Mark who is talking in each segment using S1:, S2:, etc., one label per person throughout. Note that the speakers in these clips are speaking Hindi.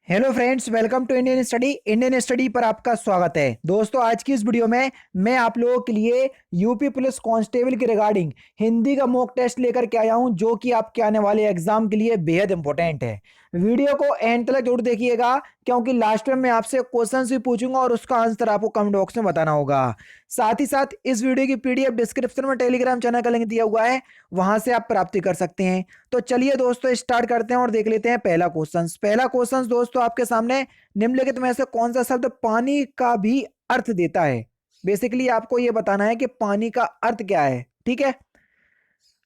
S1: Hello friends, welcome to Indian study पर आपका स्वागत है। दोस्तों, आज की इस वीडियो में मैं आप लोगों के लिए यूपी पुलिस कांस्टेबल के रिगार्डिंग हिंदी का मॉक टेस्ट लेकर के आया हूं, जो कि आपके आने वाले एग्जाम के लिए बेहद इंपॉर्टेंट है। वीडियो को एंड तक जरूर देखिएगा, क्योंकि लास्ट में मैं आपसे क्वेश्चन भी पूछूंगा और उसका आंसर आपको कमेंट बॉक्स में बताना होगा। साथ ही साथ इस वीडियो की पीडीएफ डिस्क्रिप्शन में टेलीग्राम चैनल का लिंक दिया हुआ है, वहां से आप प्राप्ति कर सकते हैं। तो चलिए दोस्तों, स्टार्ट करते हैं और देख लेते हैं पहला क्वेश्चन दोस्तों आपके सामने। निम्नलिखित में से कौन सा शब्द पानी का भी अर्थ देता है? बेसिकली आपको यह बताना है कि पानी का अर्थ क्या है। ठीक है,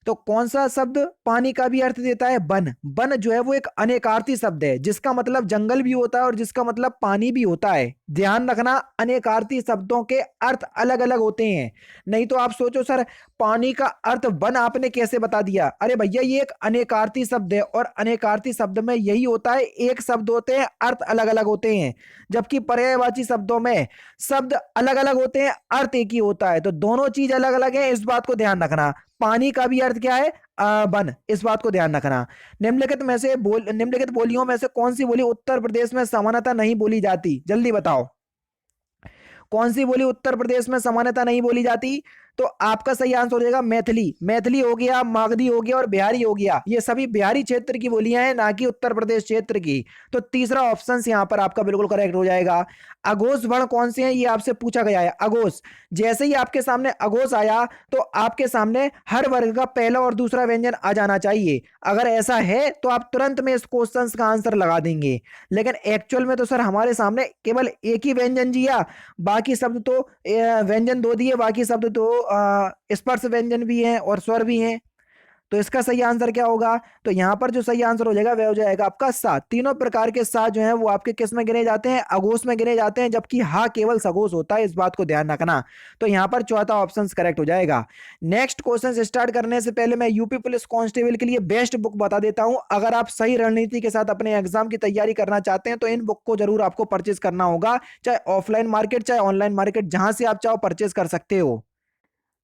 S1: तो कौन सा शब्द पानी का भी अर्थ देता है? वन। वन जो है वो एक अनेकार्थी शब्द है, जिसका मतलब जंगल भी होता है और जिसका मतलब पानी भी होता है। ध्यान रखना, अनेकार्थी शब्दों के अर्थ अलग अलग होते हैं। नहीं तो आप सोचो सर, पानी का अर्थ वन आपने कैसे बता दिया? अरे भैया, ये एक अनेकार्थी शब्द है और अनेकार्थी शब्द में यही होता है, एक शब्द होते हैं, अर्थ अलग अलग होते हैं। जबकि पर्यायवाची शब्दों में शब्द अलग अलग होते हैं, अर्थ एक ही होता है। तो दोनों चीज अलग अलग है, इस बात को ध्यान रखना। पानी का भी अर्थ क्या है? वन। इस बात को ध्यान रखना। निम्नलिखित बोलियों में से कौन सी बोली उत्तर प्रदेश में सामान्यतः नहीं बोली जाती? जल्दी बताओ, कौन सी बोली उत्तर प्रदेश में सामान्यतः नहीं बोली जाती? तो आपका सही आंसर हो जाएगा मैथिली। मैथिली हो गया, मागधी हो गया और बिहारी हो गया। ये सभी बिहारी क्षेत्र की बोलियां हैं, ना कि उत्तर प्रदेश क्षेत्र की। तो तीसरा ऑप्शन यहां पर आपका बिल्कुल करेक्ट हो जाएगा। अघोष वर्ण कौन से हैं, ये आपसे पूछा गया है। अघोष, जैसे ही आपके सामने अघोष आया तो आपके सामने हर वर्ग का पहला और दूसरा व्यंजन आ जाना चाहिए। अगर ऐसा है तो आप तुरंत में इस क्वेश्चन का आंसर लगा देंगे। लेकिन एक्चुअल में तो सर हमारे सामने केवल एक ही व्यंजन जिया, बाकी शब्द तो व्यंजन दो दिए, बाकी शब्द तो स्पर्श व्यंजन भी हैं और स्वर भी हैं। तो इसका सही आंसर क्या होगा? तो यहां पर जो सही आंसर हो जाएगा वह हो जाएगा आपका सात। तीनों प्रकार के सात जो है वो आपके किस में गिने जाते हैं? अघोष में गिने जाते हैं, जबकि हा केवल सघोष होता है, इस बात को ध्यान रखना। तो यहां पर चौथा ऑप्शन करेक्ट हो जाएगा। नेक्स्ट क्वेश्चन स्टार्ट करने से पहले मैं यूपी पुलिस कांस्टेबल के लिए बेस्ट बुक बता देता हूं। अगर आप सही रणनीति के साथ अपने एग्जाम की तैयारी करना चाहते हैं तो इन बुक को जरूर आपको परचेज करना होगा, चाहे ऑफलाइन मार्केट चाहे ऑनलाइन मार्केट, जहां से आप चाहो परचेज कर सकते हो।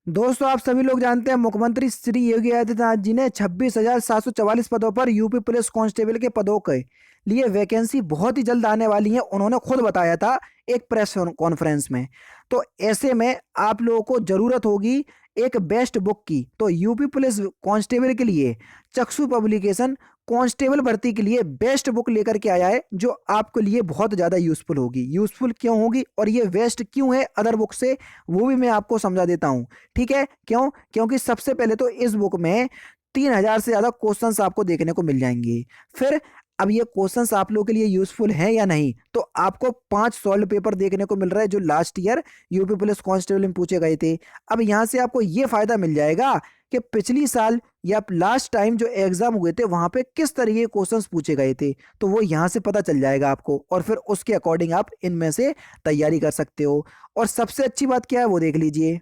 S1: दोस्तों, आप सभी लोग जानते हैं मुख्यमंत्री श्री योगी आदित्यनाथ जी ने 26,744 पदों पर यूपी पुलिस कांस्टेबल के पदों के लिए वैकेंसी बहुत ही जल्द आने वाली है, उन्होंने खुद बताया था एक प्रेस कॉन्फ्रेंस में। तो ऐसे में आप लोगों को जरूरत होगी एक बेस्ट बुक की। तो यूपी पुलिस कांस्टेबल के लिए चक्षु पब्लिकेशन कांस्टेबल भर्ती के लिए बेस्ट बुक लेकर के आया है, जो आपके लिए बहुत ज़्यादा यूजफुल होगी। यूजफुल क्यों होगी और ये बेस्ट क्यों है अदर बुक से, वो भी मैं आपको समझा देता हूँ। ठीक है, क्यों? क्योंकि सबसे पहले तो इस बुक में 3,000 से ज़्यादा क्वेश्चंस आपको देखने को मिल जाएंगे। फिर अब ये क्वेश्चंस आप लोगों के लिए यूजफुल हैं या नहीं, तो आपको 5 सॉल्व पेपर देखने को मिल रहा है जो last year UP police constable में पूछे गए थे। अब यहाँ से आपको ये फायदा मिल जाएगा कि पिछली साल या लास्ट टाइम जो एग्जाम हुए थे वहां पे किस तरीके के क्वेश्चंस पूछे गए थे, तो वो यहाँ से पता चल जाएगा आपको, और फिर उसके अकॉर्डिंग आप इनमें से तैयारी कर सकते हो। और सबसे अच्छी बात क्या है वो देख लीजिए,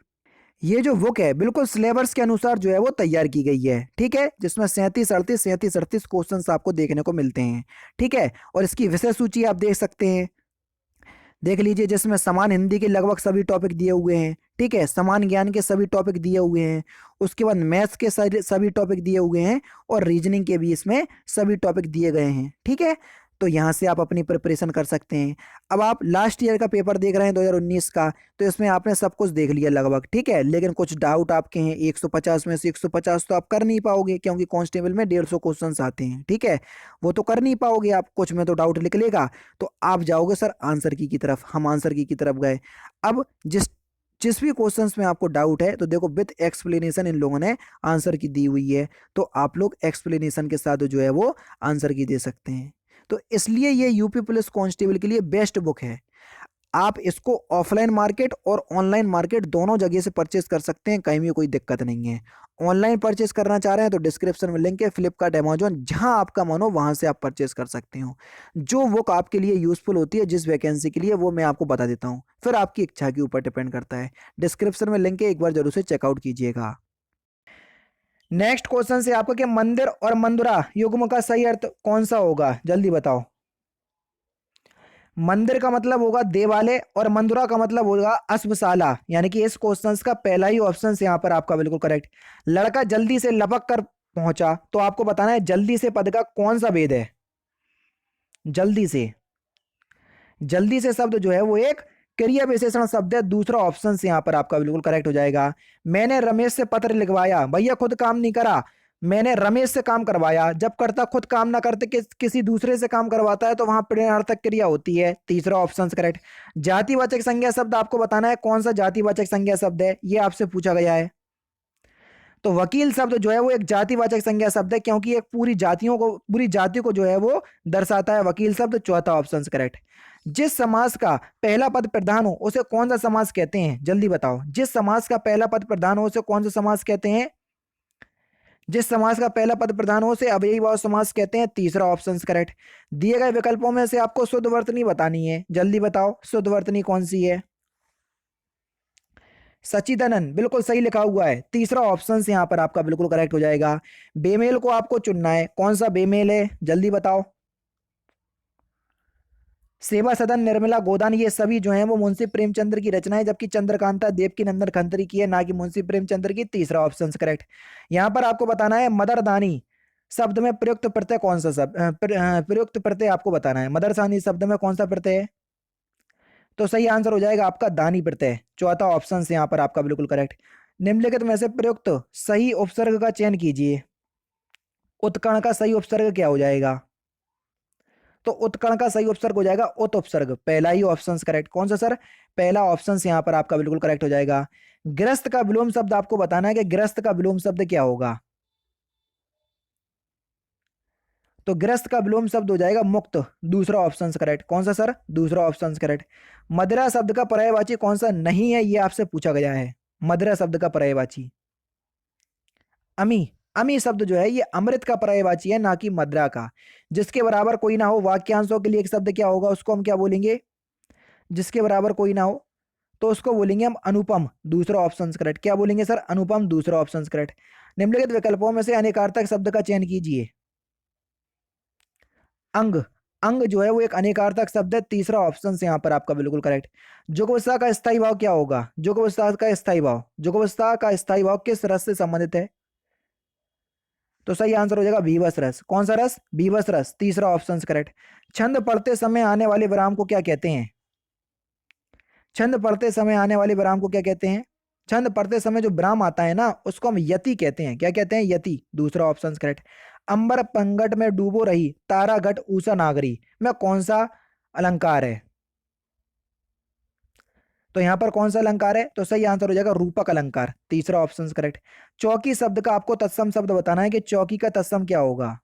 S1: ये जो बुक है बिल्कुल सिलेबस के अनुसार जो है वो तैयार की गई है। ठीक है, जिसमें 37 38 क्वेश्चंस आपको देखने को मिलते हैं। ठीक है, और इसकी विषय सूची आप देख सकते हैं, देख लीजिए, जिसमें समान हिंदी के लगभग सभी टॉपिक दिए हुए हैं। ठीक है, समान ज्ञान के सभी टॉपिक दिए हुए हैं। उसके बाद मैथ्स के सभी टॉपिक दिए हुए हैं और रीजनिंग के भी इसमें सभी टॉपिक दिए गए हैं। ठीक है, तो यहाँ से आप अपनी प्रिपरेशन कर सकते हैं। अब आप लास्ट ईयर का पेपर देख रहे हैं 2019 का, तो इसमें आपने सब कुछ देख लिया लगभग। ठीक है, लेकिन कुछ डाउट आपके हैं। 150 में से 150 तो आप कर नहीं पाओगे, क्योंकि कांस्टेबल में 150 क्वेश्चन आते हैं। ठीक है, वो तो कर नहीं पाओगे आप, कुछ में तो डाउट निकलेगा। तो आप जाओगे सर आंसर की तरफ, हम आंसर की तरफ गए। अब जिस जिस भी क्वेश्चंस में आपको डाउट है, तो देखो विद एक्सप्लेनेशन इन लोगों ने आंसर की दी हुई है, तो आप लोग एक्सप्लेनेशन के साथ जो है वो आंसर की दे सकते हैं। तो इसलिए ये यूपी पुलिस कांस्टेबल के लिए बेस्ट बुक है। आप इसको ऑफलाइन मार्केट और ऑनलाइन मार्केट दोनों जगह से परचेस कर सकते हैं, कहीं भी कोई दिक्कत नहीं है। ऑनलाइन परचेस करना चाह रहे हैं तो डिस्क्रिप्शन में लिंक है, फ्लिपकार्ट अमेजोन, जहां आपका मन हो वहां से आप परचेस कर सकते हो। जो बुक आपके लिए यूजफुल होती है जिस वैकेंसी के लिए, वो मैं आपको बता देता हूँ, फिर आपकी इच्छा के ऊपर डिपेंड करता है। डिस्क्रिप्शन में लिंक है, एक बार जरूर से चेकआउट कीजिएगा। नेक्स्ट क्वेश्चन से आपको कि मंदिर और मंदुरा युग्म का सही अर्थ कौन सा होगा? जल्दी बताओ। मंदिर का मतलब होगा देवालय और मंदुरा का मतलब होगा अश्वशाला, यानी कि इस क्वेश्चन का पहला ही ऑप्शन यहाँ पर आपका बिल्कुल करेक्ट। लड़का जल्दी से लपक कर पहुंचा, तो आपको बताना है जल्दी से पद का कौन सा भेद है? जल्दी से जल्दी से शब्द जो है वो एक क्रिया विशेषण शब्द है। दूसरा ऑप्शन से यहाँ पर आपका बिल्कुल करेक्ट हो जाएगा। मैंने रमेश से पत्र लिखवाया, भैया खुद काम नहीं करा, मैंने रमेश से काम करवाया। जब करता खुद काम ना करते किसी दूसरे से काम करवाता है तो वहां प्रेरणार्थक क्रिया होती है। तीसरा ऑप्शन करेक्ट। जातिवाचक संज्ञा शब्द आपको बताना है कौन सा जातिवाचक संज्ञा शब्द है, ये आपसे पूछा गया है। तो वकील शब्द जो है वो एक जातिवाचक संज्ञा शब्द है, क्योंकि एक पूरी जाति को जो है वो दर्शाता है वकील शब्द। चौथा ऑप्शन करेक्ट। जिस समास का पहला पद प्रधान हो उसे कौन सा समास कहते हैं, जल्दी बताओ। जिस समास का पहला पद प्रधान हो उसे कौन सा समास कहते हैं? जिस समास का पहला पद प्रधान हो उसे अव्ययी भाव समास कहते हैं। तीसरा ऑप्शन करेक्ट। दिए गए विकल्पों में से आपको शुद्ध वर्तनी बतानी है, जल्दी बताओ शुद्ध वर्तनी कौन सी है? सचिदानंद, बिल्कुल सही लिखा हुआ है। तीसरा ऑप्शन से यहां पर आपका बिल्कुल करेक्ट हो जाएगा। बेमेल को आपको चुनना है, कौन सा बेमेल है जल्दी बताओ। सेवा सदन, निर्मला गोदान, ये सभी जो हैं वो मुंशी प्रेमचंद्र की रचना है, जबकि चंद्रकांता देवकी नंदन खंतरी की है, ना कि मुंशी प्रेमचंद्र की। तीसरा ऑप्शन करेक्ट। यहां पर आपको बताना है मदरदानी शब्द में प्रयुक्त प्रत्यय कौन सा शब्द प्रयुक्त प्रत्यय आपको बताना है। मदरसानी शब्द में कौन सा प्रत्यय है? तो सही आंसर हो जाएगा आपका दानी प्रत्यय। चौथा ऑप्शन से यहाँ पर आपका बिल्कुल करेक्ट। निम्नलिखित में से प्रयुक्त सही उपसर्ग का चयन कीजिए। उत्कर्ण का सही उपसर्ग क्या हो जाएगा? तो उत्कर्ण का सही उपसर्ग हो जाएगा उत उपसर्ग। पहला ही ऑप्शन करेक्ट। कौन सा सर? पहला ऑप्शन से यहाँ पर आपका बिल्कुल करेक्ट हो जाएगा। ग्रस्त का विलोम शब्द आपको बताना है कि ग्रस्त का विलोम शब्द क्या होगा। तो ग्रस्त का विलोम शब्द हो जाएगा मुक्त। दूसरा ऑप्शन करेक्ट। कौन सा सर? दूसरा ऑप्शन करेक्ट। मदिरा शब्द का पर्यायवाची कौन सा नहीं है, ये आपसे पूछा गया है। मदिरा शब्द का पर्यायवाची अमी। अमी शब्द जो है ये अमृत का पर्यायवाची है, ना कि मदिरा का। जिसके बराबर कोई ना हो वाक्यांशों के लिए एक शब्द क्या होगा, उसको हम क्या बोलेंगे? जिसके बराबर कोई ना हो तो उसको बोलेंगे हम अनुपम। दूसरा ऑप्शन करेक्ट। क्या बोलेंगे सर? अनुपम। दूसरा ऑप्शन करेक्ट। निम्नलिखित विकल्पों में से अनेकार्थक शब्द का चयन कीजिए। अंग। अंग जो है वो एक अनेकार्थक शब्द है। तीसरा ऑप्शन से यहाँ पर आपका बिल्कुल करेक्ट। जुगवस्था का स्थायी भाव क्या होगा? जुगवस्था का स्थायी भाव, जुगवस्था का स्थायी भाव किस रस से संबंधित है? तो सही आंसर हो जाएगा विवश रस। कौन सा रस? विवश रस। तीसरा ऑप्शन करेक्ट। छंद पढ़ते समय आने वाले विराम को क्या कहते हैं? छंद पढ़ते समय आने वाले विराम को क्या कहते हैं? छंद पढ़ते समय जो विराम आता है ना उसको हम यति कहते हैं। क्या कहते हैं? यति। दूसरा ऑप्शन करेक्ट। अंबर पंगट में डूबो रही तारा घट ऊषा नागरी में कौन सा अलंकार है? तो यहां पर कौन सा अलंकार है? तो सही आंसर हो जाएगा रूपक अलंकार। तीसरा ऑप्शन करेक्ट। चौकी शब्द का आपको तत्सम शब्द बताना है कि चौकी का तत्सम क्या होगा।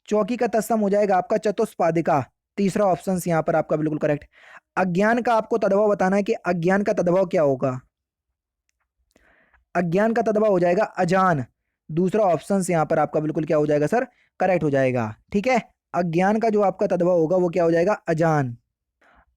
S1: चौकी का तत्सम हो जाएगा आपका चतुष्पादिका। तीसरा ऑप्शन यहां पर आपका बिल्कुल करेक्ट। अज्ञान का आपको तद्भव बताना है कि अज्ञान का तद्भव क्या होगा। अज्ञान का तद्भव हो जाएगा अजान। दूसरा ऑप्शन यहां पर आपका बिल्कुल क्या हो जाएगा सर? करेक्ट हो जाएगा। ठीक है। अज्ञान का जो आपका तद्भव होगा वो क्या हो जाएगा? अजान।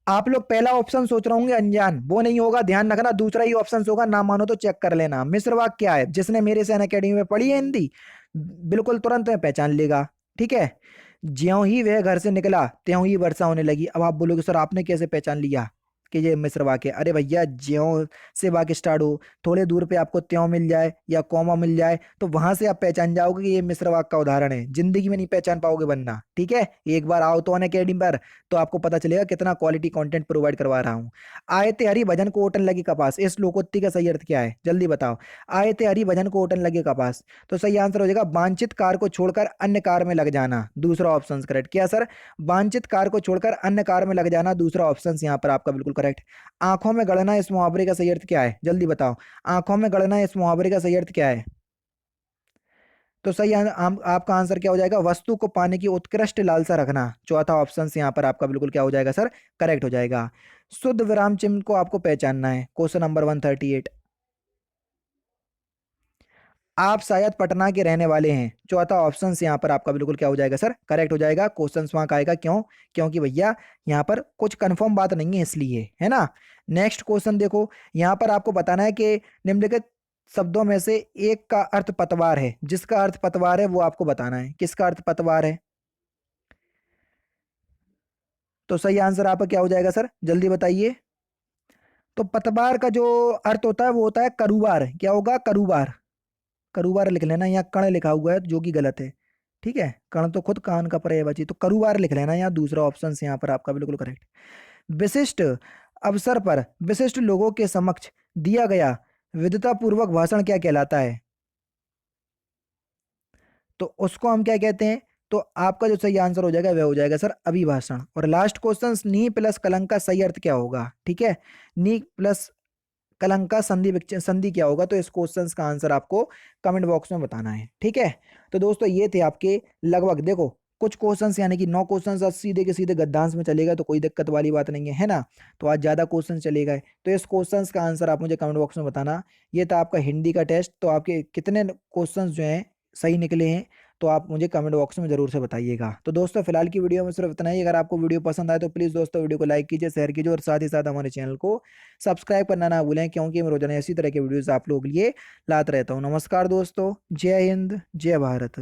S1: आप लोग पहला ऑप्शन सोच रहे होंगे अनजान, वो नहीं होगा, ध्यान रखना। दूसरा ही ऑप्शन होगा, ना मानो तो चेक कर लेना। मिस्र वाक्य क्या है? जिसने मेरे से अकेडमी में पढ़ी है हिंदी बिल्कुल तुरंत में पहचान लेगा। ठीक है। ज्यों ही वह घर से निकला त्यों ही वर्षा होने लगी। अब आप बोलोगे सर आपने कैसे पहचान लिया कि ये मिस्र वाक्य? अरे भैया ज्यों से वाक्य स्टार्ट हो, थोड़े दूर पे आपको त्यों मिल जाए या कॉमा मिल जाए तो वहां से आप पहचान जाओगे कि ये मिस्र वाक्य का उदाहरण है। जिंदगी में नहीं पहचान पाओगे वरना। ठीक है। एक बार आओ तो अन अकेडमी पर, तो आपको पता चलेगा कितना क्वालिटी कंटेंट प्रोवाइड करवा रहा हूँ। आए ते हरि भजन को ओटन लगे कपास, इस लोकोक्ति का सही अर्थ क्या है जल्दी बताओ। आए ते हरि भजन को ओटन लगे कपास। तो सही आंसर हो जाएगा वांछित कार को छोड़कर अन्य कार में लग जाना। दूसरा ऑप्शन करेक्ट। क्या सर? वांछित कार को छोड़कर अन्य कार में लग जाना। दूसरा ऑप्शन यहाँ पर आपका बिल्कुल करेक्ट। आंखों में गड़ना इस मुहावरे का सही अर्थ क्या है जल्दी बताओ। आंखों में गड़ना इस मुहावरे का सही अर्थ क्या है? तो सही आपका आंसर क्या हो जाएगा? वस्तु को पाने की उत्कृष्ट लालसा रखना। चौथा ऑप्शन से यहाँ पर आपका बिल्कुल क्या हो जाएगा सर? करेक्ट हो जाएगा। शुद्ध विराम चिन्ह को आपको पहचानना है। Question number 138। आप शायद पटना के रहने वाले हैं। चौथा ऑप्शन से यहाँ पर आपका बिल्कुल क्या हो जाएगा सर? करेक्ट हो जाएगा। क्वेश्चन वहां का आएगा क्यों? क्योंकि भैया यहाँ पर कुछ कंफर्म बात नहीं है इसलिए, है ना। नेक्स्ट क्वेश्चन देखो। यहाँ पर आपको बताना है कि निम्नलिखित शब्दों में से एक का अर्थ पतवार है। जिसका अर्थ पतवार है वो आपको बताना है। किसका अर्थ पतवार है? तो सही आंसर आपका क्या हो जाएगा सर? जल्दी बताइए। तो पतवार का जो अर्थ होता है वो होता है करूबार। क्या होगा? करूबार। करूबार लिख लेना, यहाँ कण लिखा हुआ है जो कि गलत है। ठीक है, कर्ण तो खुद कान का पर है बची, तो करुवार लिख लेना, यहाँ दूसरा ऑप्शन यहाँ पर आपका बिल्कुल करेक्ट। विशिष्ट अवसर पर विशिष्ट लोगों के समक्ष दिया गया विद्वतापूर्वक भाषण क्या कहलाता है? तो उसको हम क्या कहते हैं? तो आपका जो सही आंसर हो जाएगा वह हो जाएगा सर अभिभाषण। और लास्ट क्वेश्चन, नी प्लस कलंक का सही अर्थ क्या होगा? ठीक है, नी प्लस कलंक का संधि क्या होगा? तो इस क्वेश्चन का आंसर आपको कमेंट बॉक्स में बताना है। ठीक है, तो दोस्तों ये थे आपके लगभग, देखो कुछ क्वेश्चंस यानी कि 9 क्वेश्चंस आज सीधे के सीधे गद्दांश में चलेगा, तो कोई दिक्कत वाली बात नहीं है ना। तो आज ज्यादा क्वेश्चन चले गए, तो इस क्वेश्चंस का आंसर आप मुझे कमेंट बॉक्स में बताना। ये था आपका हिंदी का टेस्ट, तो आपके कितने क्वेश्चंस जो हैं सही निकले हैं, तो आप मुझे कमेंट बॉक्स में जरूर से बताइएगा। तो दोस्तों फिलहाल की वीडियो में सिर्फ इतना ही। अगर आपको वीडियो पसंद आए तो प्लीज़ दोस्तों वीडियो को लाइक कीजिए, शेयर कीजिए और साथ ही साथ हमारे चैनल को सब्सक्राइब करना ना भूलें, क्योंकि मैं रोजाना इसी तरह के वीडियोस आप लोगों के लिए लाता रहता हूँ। नमस्कार दोस्तों, जय हिंद, जय भारत।